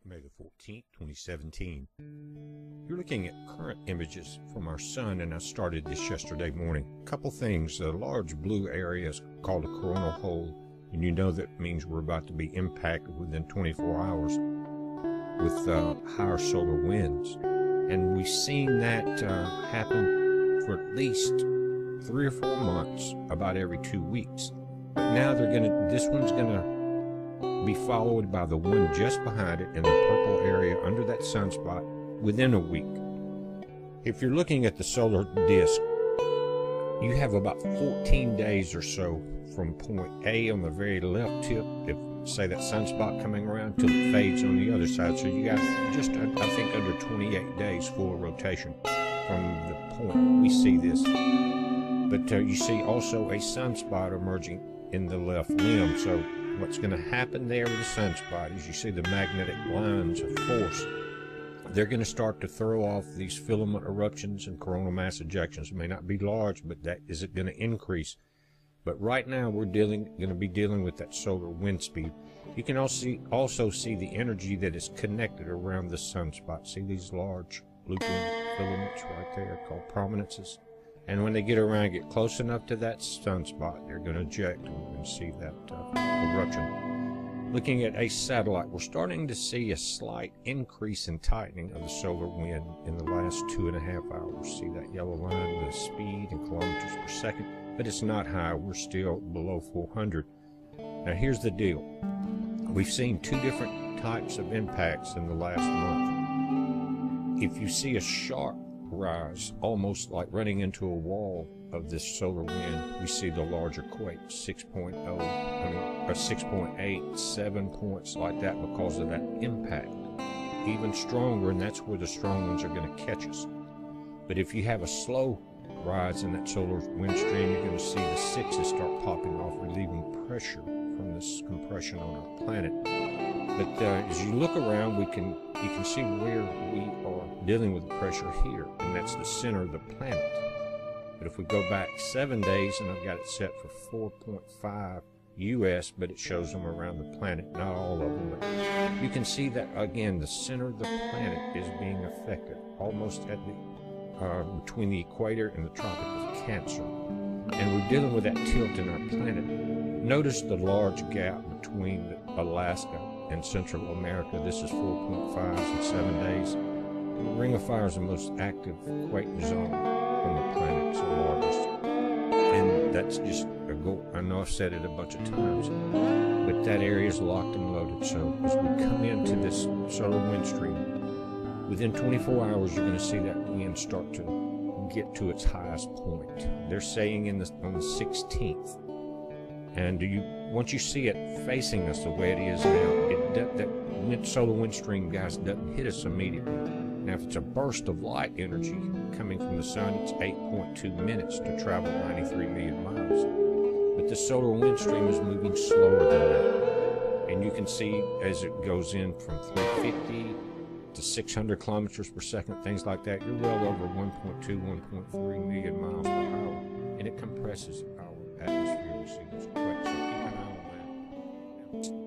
May the 14th, 2017. You're looking at current images from our sun, and I started this yesterday morning. A couple things. A large blue area is called a coronal hole, and you know that means we're about to be impacted within 24 hours with higher solar winds. And we've seen that happen for at least 3 or 4 months, about every 2 weeks. But now this one's gonna be followed by the one just behind it in the purple area under that sunspot within a week. If you're looking at the solar disk, you have about 14 days or so from point A on the very left tip, if say that sunspot coming around, till it fades on the other side. So you got just, I think, under 28 days full rotation from the point we see this. But you see also a sunspot emerging in the left limb. So what's going to happen there with the sunspot is you see the magnetic lines of force. They're going to start to throw off these filament eruptions and coronal mass ejections. It may not be large, but that is it going to increase. But right now we're going to be dealing with that solar wind speed. You can also see the energy that is connected around the sunspot. See these large looping filaments right there called prominences? And when they get close enough to that sunspot, they're going to eject, and we're going to see that eruption. Looking at a satellite, we're starting to see a slight increase in tightening of the solar wind in the last 2.5 hours. See that yellow line, the speed in kilometers per second, but it's not high. We're still below 400. Now here's the deal. We've seen 2 different types of impacts in the last month. If you see a sharp rise, almost like running into a wall of this solar wind, we see the larger quake, 6.0, or 6.8, 7 points like that because of that impact. Even stronger, and that's where the strong ones are going to catch us. But if you have a slow rise in that solar wind stream, you're going to see the 6s start popping off, relieving pressure from this compression on our planet. But as you look around, you can see where we are dealing with the pressure here, and that's the center of the planet. But if we go back 7 days, and I've got it set for 4.5 US, but it shows them around the planet, not all of them. But you can see that, again, the center of the planet is being affected, almost at the between the equator and the Tropic of Cancer. And we're dealing with that tilt in our planet. Notice the large gap between Alaska and Central America. This is 4.5 in 7 days. The Ring of Fire is the most active quake zone on the planet. It's the largest. And that's just a goal. I know I've said it a bunch of times, but that area is locked and loaded. So as we come into this solar wind stream, within 24 hours, you're going to see that wind start to get to its highest point. They're saying on the 16th. And once you see it facing us the way it is now, that solar wind stream, guys, doesn't hit us immediately. Now, if it's a burst of light energy coming from the sun, it's 8.2 minutes to travel 93 million miles. But the solar wind stream is moving slower than that. And you can see as it goes in from 350 to 600 kilometers per second, things like that, you're well over 1.2, 1.3 million miles per hour. And it compresses our atmosphere. We see those quakes, so keep an eye on that.